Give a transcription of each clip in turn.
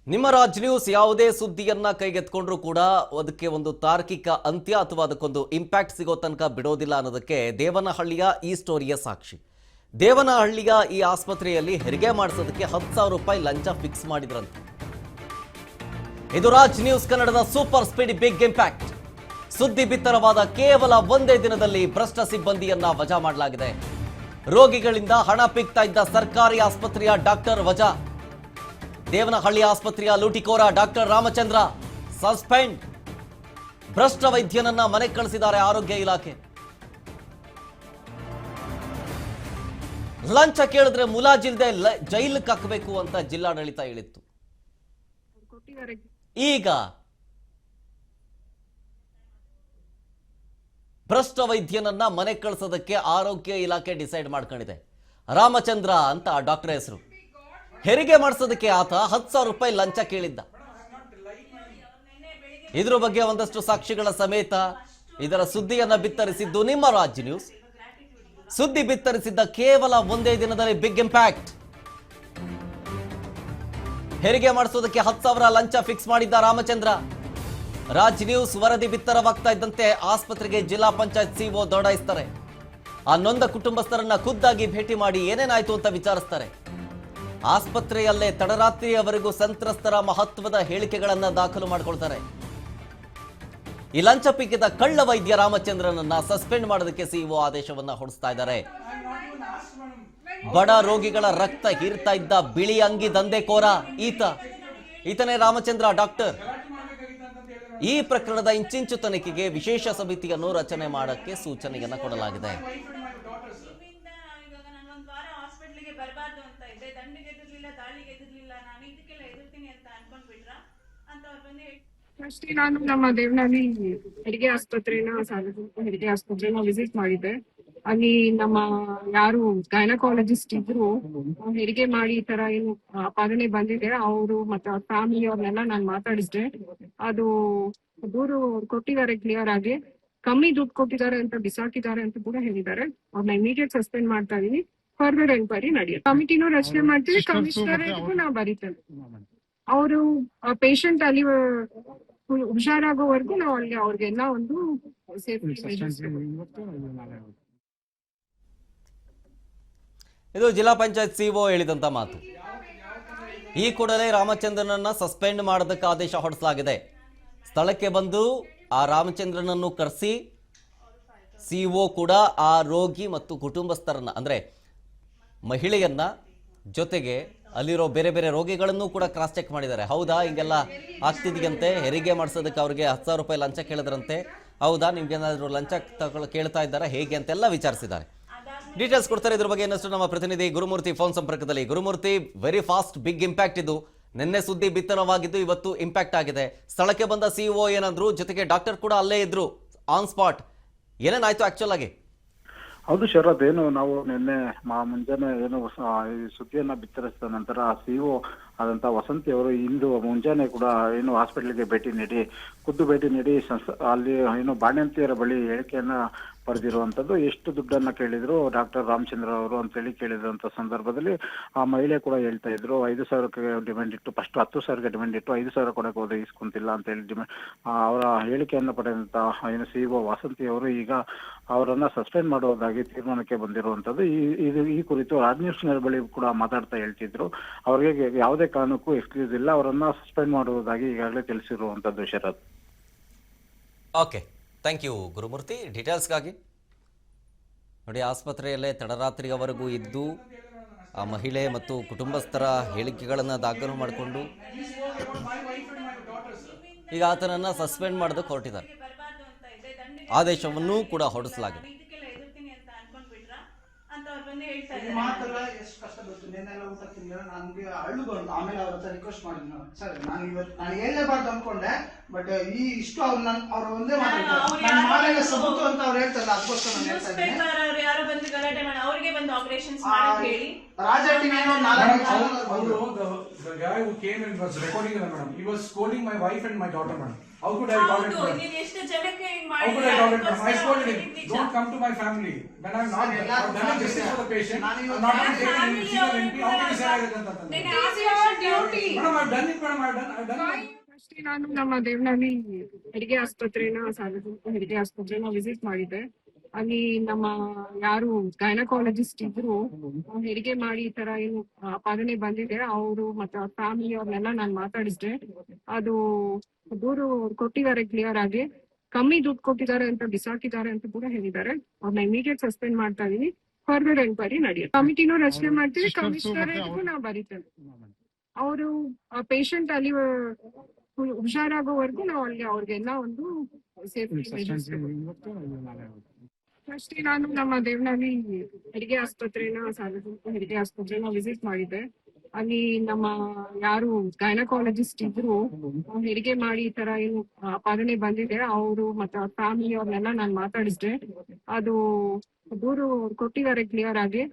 ನಿಮ್ಮ ರಾಜ್ ನ್ಯೂಸ್ ಯಾವುದೇ ಸುದ್ದಿಯನ್ನ ಕೈಗೆತ್ಕೊಂಡ್ರೂ ಕೂಡ ಅದಕ್ಕೆ ಒಂದು ತಾರ್ಕಿಕ ಅಂತ್ಯ ಅಥವಾ ಅದಕ್ಕೊಂದು ಇಂಪ್ಯಾಕ್ಟ್ ಸಿಗೋ ತನಕ ಬಿಡೋದಿಲ್ಲ ಅನ್ನೋದಕ್ಕೆ ದೇವನಹಳ್ಳಿಯ ಈ ಸ್ಟೋರಿಯ ಸಾಕ್ಷಿ. ದೇವನಹಳ್ಳಿಯ ಈ ಆಸ್ಪತ್ರೆಯಲ್ಲಿ ಹೆರಿಗೆ ಮಾಡಿಸೋದಕ್ಕೆ 10,000 ರೂಪಾಯಿ ಲಂಚ ಫಿಕ್ಸ್ ಮಾಡಿದ್ರಂತೆ. ಇದು ರಾಜ್ ನ್ಯೂಸ್ ಕನ್ನಡದ ಸೂಪರ್ ಸ್ಪೀಡ್ ಬಿಗ್ ಇಂಪ್ಯಾಕ್ಟ್. ಸುದ್ದಿ ಬಿತ್ತರವಾದ ಕೇವಲ ಒಂದೇ ದಿನದಲ್ಲಿ ಭ್ರಷ್ಟ ಸಿಬ್ಬಂದಿಯನ್ನ ವಜಾ ಮಾಡಲಾಗಿದೆ. ರೋಗಿಗಳಿಂದ ಹಣ ಪಿಕ್ತಾ ಇದ್ದ ಸರ್ಕಾರಿ ಆಸ್ಪತ್ರೆಯ ಡಾಕ್ಟರ್ ವಜಾ. ದೇವನಹಳ್ಳಿ ಆಸ್ಪತ್ರೆಯ ಲೂಟಿಕೋರ ಡಾಕ್ಟರ್ ರಾಮಚಂದ್ರ ಸಸ್ಪೆಂಡ್. ಭ್ರಷ್ಟ ವೈದ್ಯನನ್ನ ಮನೆಗೆ ಕಳಿಸಿದ್ದಾರೆ ಆರೋಗ್ಯ ಇಲಾಖೆ. ಲಂಚ ಕೇಳಿದ್ರೆ ಮುಲಾಜಿಲ್ದೆ ಜೈಲಿಗೆ ಹಾಕಬೇಕು ಅಂತ ಜಿಲ್ಲಾಡಳಿತ ಹೇಳಿತ್ತು. ಈಗ ಭ್ರಷ್ಟ ವೈದ್ಯನನ್ನ ಮನೆಗೆ ಕಳಿಸೋದಕ್ಕೆ ಆರೋಗ್ಯ ಇಲಾಖೆ ಡಿಸೈಡ್ ಮಾಡ್ಕೊಂಡಿದೆ. ರಾಮಚಂದ್ರ ಅಂತ ಡಾಕ್ಟರ್ ಹೆಸರು. ಹೆರಿಗೆ ಮಾಡಿಸೋದಕ್ಕೆ ಆತ 10,000 ರೂಪಾಯಿ ಲಂಚ ಕೇಳಿದ್ದ. ಇದ್ರ ಬಗ್ಗೆ ಒಂದಷ್ಟು ಸಾಕ್ಷಿಗಳ ಸಮೇತ ಇದರ ಸುದ್ದಿಯನ್ನ ಬಿತ್ತರಿಸಿದ್ದು ನಿಮ್ಮ ರಾಜ್ ನ್ಯೂಸ್. ಸುದ್ದಿ ಬಿತ್ತರಿಸಿದ್ದ ಕೇವಲ ಒಂದೇ ದಿನದಲ್ಲಿ ಬಿಗ್ ಇಂಪ್ಯಾಕ್ಟ್. ಹೆರಿಗೆ ಮಾಡಿಸೋದಕ್ಕೆ 10,000 ಲಂಚ ಫಿಕ್ಸ್ ಮಾಡಿದ್ದ ರಾಮಚಂದ್ರ. ರಾಜ್ ನ್ಯೂಸ್ ವರದಿ ಬಿತ್ತರವಾಗ್ತಾ ಇದ್ದಂತೆ ಆಸ್ಪತ್ರೆಗೆ ಜಿಲ್ಲಾ ಪಂಚಾಯತ್ ಸಿಒ ದೌಡಾಯಿಸ್ತಾರೆ. ಆ ನೊಂದ ಕುಟುಂಬಸ್ಥರನ್ನ ಖುದ್ದಾಗಿ ಭೇಟಿ ಮಾಡಿ ಏನೇನಾಯ್ತು ಅಂತ ವಿಚಾರಿಸ್ತಾರೆ. ಆಸ್ಪತ್ರೆಯಲ್ಲೇ ತಡರಾತ್ರಿಯವರೆಗೂ ಸಂತ್ರಸ್ತರ ಮಹತ್ವದ ಹೇಳಿಕೆಗಳನ್ನ ದಾಖಲು ಮಾಡಿಕೊಳ್ತಾರೆ. ಈ ಲಂಚ ಪಿಕ್ಕಿದ ಕಳ್ಳ ವೈದ್ಯ ರಾಮಚಂದ್ರನನ್ನ ಸಸ್ಪೆಂಡ್ ಮಾಡೋದಕ್ಕೆ ಸಿಇಒ ಆದೇಶವನ್ನ ಹೊರಡಿಸ್ತಾ ಇದ್ದಾರೆ. ಬಡ ರೋಗಿಗಳ ರಕ್ತ ಹೀರ್ತಾ ಇದ್ದ ಬಿಳಿ ಅಂಗಿ ದಂಧೆಕೋರ ಈತನೇ ರಾಮಚಂದ್ರ ಡಾಕ್ಟರ್. ಈ ಪ್ರಕರಣದ ಇಂಚಿಂಚು ತನಿಖೆಗೆ ವಿಶೇಷ ಸಮಿತಿಯನ್ನು ರಚನೆ ಮಾಡಕ್ಕೆ ಸೂಚನೆಯನ್ನ ಕೊಡಲಾಗಿದೆ. ಅಷ್ಟೇ. ನಾನು ನಮ್ಮ ದೇವನಹಳ್ಳಿ ಹೆರಿಗೆ ಆಸ್ಪತ್ರೆನ ವಿಸಿಟ್ ಮಾಡಿದ್ದೆ. ಅಲ್ಲಿ ನಮ್ಮ ಯಾರು ಗೈನಕಾಲಜಿಸ್ಟ್ ಇದ್ರು, ಹೆರಿಗೆ ಮಾಡಿ ಈ ತರ ಏನು ಪಾಲನೆ ಬಂದಿದೆ ಅವರು ಮತ್ತೆ ಅವ್ರ ಫ್ಯಾಮಿಲಿ ಅವ್ರನ್ನೆಲ್ಲ ನಾನು ಮಾತಾಡಿಸಿದೆ. ಅದು ದೂರು ಕೊಟ್ಟಿದ್ದಾರೆ ಕ್ಲಿಯರ್ ಆಗಿ. ಕಮ್ಮಿ ದುಡ್ಡು ಕೊಟ್ಟಿದ್ದಾರೆ ಅಂತ ಬಿಸಾಕಿದ್ದಾರೆ ಅಂತ ಕೂಡ ಹೇಳಿದ್ದಾರೆ. ಅವ್ರನ್ನ ಇಮಿಡಿಯೇಟ್ ಸಸ್ಪೆಂಡ್ ಮಾಡ್ತಾ ಇದೀವಿ. ಫರ್ದರ್ ಎನ್ಕ್ವೈರಿ ನಡೆಯುತ್ತೆ. ಕಮಿಟಿನೂ ರಚನೆ ಮಾಡ್ತೀವಿ. ಕಮಿಷನರ್ ನಾವು ಬರೀತೇವೆ. ಅವರು ಪೇಷಂಟ್ ಅಲ್ಲಿ ಹುಷಾರಾಗೋವರೆಗೂ ನಾವು ಅಲ್ಲಿ ಅವ್ರಿಗೆಲ್ಲ ಒಂದು ಇದು ಜಿಲ್ಲಾ ಪಂಚಾಯತ್ ಸಿಒ ಹೇಳಿದಂತ ಮಾತು. ಈ ಕೂಡಲೇ ರಾಮಚಂದ್ರನನ್ನ ಸಸ್ಪೆಂಡ್ ಮಾಡೋದಕ್ಕೆ ಆದೇಶ ಹೊರಡಿಸಲಾಗಿದೆ. ಸ್ಥಳಕ್ಕೆ ಬಂದು ಆ ರಾಮಚಂದ್ರನನ್ನು ಕರೆಸಿ ಸಿಒ ಕೂಡ ಆ ರೋಗಿ ಮತ್ತು ಕುಟುಂಬಸ್ಥರನ್ನ ಅಂದ್ರೆ ಮಹಿಳೆಯನ್ನ ಜೊತೆಗೆ ಅಲ್ಲಿರೋ ಬೇರೆ ಬೇರೆ ರೋಗಿಗಳನ್ನು ಕೂಡ ಕ್ರಾಸ್ ಚೆಕ್ ಮಾಡಿದ್ದಾರೆ. ಹೌದಾ ಹಿಂಗೆಲ್ಲ ಆಗ್ತಿದೆಯಂತೆ, ಹೆರಿಗೆ ಮಾಡಿಸೋದಕ್ಕೆ ಅವ್ರಿಗೆ 10,000 ರೂಪಾಯಿ ಲಂಚ ಕೇಳಿದ್ರಂತೆ, ಹೌದಾ ನಿಮ್ಗೇನಾದ್ರು ಲಂಚ ಕೇಳ್ತಾ ಇದ್ದಾರೆ ಹೇಗೆ ಅಂತೆಲ್ಲ ವಿಚಾರಿಸಿದ್ದಾರೆ. ಡೀಟೇಲ್ಸ್ ಕೊಡ್ತಾರೆ ಇದ್ರ ಬಗ್ಗೆ ಇನ್ನಷ್ಟು ನಮ್ಮ ಪ್ರತಿನಿಧಿ ಗುರುಮೂರ್ತಿ ಫೋನ್ ಸಂಪರ್ಕದಲ್ಲಿ. Gurumurthy, very fast big impact ಇದು. ನಿನ್ನೆ ಸುದ್ದಿ ಬಿತ್ತರವಾಗಿದ್ದು ಇವತ್ತು ಇಂಪ್ಯಾಕ್ಟ್ ಆಗಿದೆ. ಸ್ಥಳಕ್ಕೆ ಬಂದ ಸಿಇಒ ಏನಂದ್ರು, ಜೊತೆಗೆ ಡಾಕ್ಟರ್ ಕೂಡ ಅಲ್ಲೇ ಇದ್ರು ಆನ್ ಸ್ಪಾಟ್. ಏನೇನಾಯ್ತು ಆಕ್ಚುಲ್ ಆಗಿ? ಹೌದು ಶರತ್, ಏನು ನಾವು ನಿನ್ನೆ ಮುಂಜಾನೆ ಏನು ಈ ಸುದ್ದಿಯನ್ನ ಬಿತ್ತರಿಸಿದ ನಂತರ ಸಿಇಒ ಆದಂತ ವಸಂತಿ ಅವರು ಇಂದು ಮುಂಜಾನೆ ಕೂಡ ಏನು ಹಾಸ್ಪಿಟಲ್ಗೆ ಖುದ್ದು ಭೇಟಿ ನೀಡಿ ಅಲ್ಲಿ ಏನು ಬಾಣಂತಿಯರ ಬಳಿ ಹೇಳಿಕೆಯನ್ನ ಪಡೆದಿರುವಂತದ್ದು. ಎಷ್ಟು ದುಡ್ಡನ್ನ ಕೇಳಿದ್ರು ಡಾಕ್ಟರ್ ರಾಮಚಂದ್ರ ಅವರು ಅಂತೇಳಿ ಕೇಳಿದಂತ ಸಂದರ್ಭದಲ್ಲಿ ಆ ಮಹಿಳೆ ಕೂಡ ಹೇಳ್ತಾ ಇದ್ರು 5,000ಕ್ಕೆ ಡಿಮ್ಯಾಂಡ್ ಇಟ್ಟು, ಫಸ್ಟ್ 10,000ಕ್ಕೆ ಡಿಮ್ಯಾಂಡ್ ಇಟ್ಟು 5,000 ಕೊಡಕ್ಕೆ ಹೋದ್ರೆ ಇಸ್ಕೊಂತಿಲ್ಲ ಅಂತ ಹೇಳಿ ಅವರ ಹೇಳಿಕೆಯನ್ನು ಪಡೆದಂತ ಏನು ಸಿಇಒ ವಸಂತಿ ಅವರು ಈಗ ಅವರನ್ನ ಸಸ್ಪೆಂಡ್ ಮಾಡುವುದಾಗಿ ತೀರ್ಮಾನಕ್ಕೆ ಬಂದಿರುವಂತದ್ದು. ಈ ಕುರಿತು ರಾಜ್ ನ್ಯೂಸ್ ಬಳಿ ಕೂಡ ಮಾತಾಡ್ತಾ ಹೇಳ್ತಿದ್ರು, ಅವರಿಗೆ ಯಾವುದೇ ಕಾರಣಕ್ಕೂ ಎಕ್ಸ್ಕ್ಯೂಸ್ ಇಲ್ಲ, ಅವರನ್ನ ಸಸ್ಪೆಂಡ್ ಮಾಡುವುದಾಗಿ ಈಗಾಗಲೇ ತಿಳಿಸಿರುವಂತದ್ದು. ಶರತ್, ಓಕೆ, ಥ್ಯಾಂಕ್ ಯು ಗುರುಮೂರ್ತಿ ಡೀಟೇಲ್ಸ್ಗಾಗಿ. ನೋಡಿ, ಆಸ್ಪತ್ರೆಯಲ್ಲೇ ತಡರಾತ್ರಿಯವರೆಗೂ ಇದ್ದು ಆ ಮಹಿಳೆ ಮತ್ತು ಕುಟುಂಬಸ್ಥರ ಹೇಳಿಕೆಗಳನ್ನು ದಾಖಲು ಮಾಡಿಕೊಂಡು ಈಗ ಆತನನ್ನು ಸಸ್ಪೆಂಡ್ ಮಾಡೋದಕ್ಕೆ ಹೊರಟಿದ್ದಾರೆ. ಆದೇಶವನ್ನು ಕೂಡ ಹೊರಡಿಸಲಾಗಿದೆ. ಮಾತೆಲ್ಲ ಎಷ್ಟು ಕಷ್ಟ ಗೊತ್ತು. ನೆನ್ನೆಲ್ಲ ಊಟ ತಿನ್ನಲಿಲ್ಲ, ನನಗೆ ಅಳ್ಳು ಬಂತು. ಆಮೇಲೆ ಅವ್ರ ಹತ್ರ ರಿಕ್ವೆಸ್ಟ್ ಮಾಡಿದ್ನು, ಸರ್ ನಾನು ಹೇಳಲೇಬಾರ್ದು ಅನ್ಕೊಂಡೆ, ಬಟ್ ಇಷ್ಟು ಅವ್ರು ಒಂದೇ ಮಾತಾಡ್ತಾರೆ ಸಬೂತು ಅಂತ ಅವ್ರು ಹೇಳ್ತಾರಲ್ಲ, ಅದಕ್ಕೋಸ್ಕರ ನಾನು ಹೇಳ್ತಾ ಇದ್ದೀನಿ. ಯಾರು ಬಂದು ಗಲಾಟೆ ಮಾಡಿ ಅವ್ರಿಗೆ ಬಂದು ಆಪರೇಷನ್ಸ್ ಮಾಡಕ್ಕೆ ಹೇಳಿ ರಾಜ TV The guy who came and was recording it, madam, he was scolding my wife and my daughter, madam. How could I tolerate ಹೌದು, that? ನೀನ್ ಎಷ್ಟು ಜನಕ್ಕೆ ಹಿಂಗ್ How could I tolerate that? I ಮಾಡಿದ್ಯಾ? scolded him. ನಿಜ. Don't come to my family. When I'm not done justice for the patient, I'm not ನನ್ನ going to take family any single MP. How can you say ಅವ್ರು like that? ನೀನ್ Madam, as your duty. I've done it, madam. I've done it. ಅಷ್ಟೇ ನಾನು ನಮ್ಮ ದೇವನಹಳ್ಳಿ ಹೆರಿಗೆ ಆಸ್ಪತ್ರೆನ ಸಾರ್ವಜನಿಕ ಹೆರಿಗೆ ಆಸ್ಪತ್ರೆನ visit ಮಾಡಿದ್ದೆ. ಅಲ್ಲಿ ನಮ್ಮ ಯಾರು ಗೈನಕಾಲಜಿಸ್ಟ್ ಇದ್ರು ಹೆರಿಗೆ ಮಾಡಿ ಈ ತರ ಏನು ಆಪಾದನೆ ಬಂದಿದೆ ಅವರು ಮತ್ತೆ ಅವ್ರ ಫ್ಯಾಮಿಲಿ ಅವ್ರನ್ನೆಲ್ಲ ನಾನು ಮಾತಾಡಿಸ್ದೆ. ಅದು ದೂರು ಕೊಟ್ಟಿದ್ದಾರೆ ಕ್ಲಿಯರ್ ಆಗಿ. ಕಮ್ಮಿ ದುಡ್ಡು ಕೊಟ್ಟಿದ್ದಾರೆ ಅಂತ ಬಿಸಾಕಿದ್ದಾರೆ ಅಂತ ಕೂಡ ಹೇಳಿದ್ದಾರೆ. ಅವ್ರನ್ನ ಇಮಿಡಿಯೇಟ್ ಸಸ್ಪೆಂಡ್ ಮಾಡ್ತಾ ಇದೀವಿ. ಫರ್ದರ್ ಎನ್ಕ್ವೈರಿ ನಡೆಯುತ್ತೆ. ಕಮಿಟಿನೂ ರಚನೆ ಮಾಡ್ತೀವಿ. ಕಮಿಷನರ್ಗೂ ನಾವು ಬರೀತೇವೆ. ಅವರು ಪೇಷಂಟ್ ಅಲ್ಲಿ ಹುಷಾರಾಗೋವರೆಗೂ ನಾವು ಅಲ್ಲಿ ಅವ್ರಿಗೆಲ್ಲ ಒಂದು ಸೇಫ್ಟಿ ಅಷ್ಟೇ ನಾನು ನಮ್ಮ ದೇವನಹಳ್ಳಿ ಹೆರಿಗೆ ಆಸ್ಪತ್ರೆನ ಸಾರ್ವಜನಿಕ ಹೆರಿಗೆ ಆಸ್ಪತ್ರೆನ ವಿಸಿಟ್ ಮಾಡಿದ್ದೆ. ಅಲ್ಲಿ ನಮ್ಮ ಯಾರು ಗೈನಕಾಲಜಿಸ್ಟ್ ಇದ್ರು ಹೆರಿಗೆ ಮಾಡಿ ಈ ತರ ಏನು ಆಪಾದನೆ ಬಂದಿದೆ ಅವರು ಮತ್ತೆ ಅವ್ರ ಫ್ಯಾಮಿಲಿ ಅವ್ರನ್ನೆಲ್ಲ ನಾನು ಮಾತಾಡಿಸ್ದೆ. ಅದು ದೂರು ಕೊಟ್ಟಿದ್ದಾರೆ ಕ್ಲಿಯರ್ ಆಗಿ.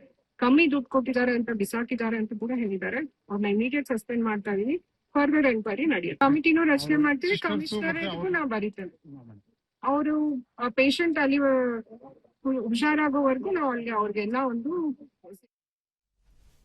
ಕಮ್ಮಿ ದುಡ್ಡು ಕೊಟ್ಟಿದ್ದಾರೆ ಅಂತ ಬಿಸಾಕಿದ್ದಾರೆ ಅಂತ ಕೂಡ ಹೇಳಿದ್ದಾರೆ. ಅವ್ರನ್ನ ಇಮಿಡಿಯೇಟ್ ಸಸ್ಪೆಂಡ್ ಮಾಡ್ತಾ ಇದೀವಿ. ಫರ್ದರ್ ಎನ್ಕ್ವೈರಿ ನಡೆಯುತ್ತೆ. ಕಮಿಟಿನೂ ರಚನೆ ಮಾಡ್ತೀವಿ. ಕಮಿಷನರ್ಗೂ ನಾವು ಬರೀತೇವೆ. ಅವರು ಪೇಷಂಟ್ ಅಲ್ಲಿ ಹುಷಾರಾಗೋವರೆಗೂ ನಾವು ಅಲ್ಲಿ ಅವ್ರಿಗೆಲ್ಲ ಒಂದು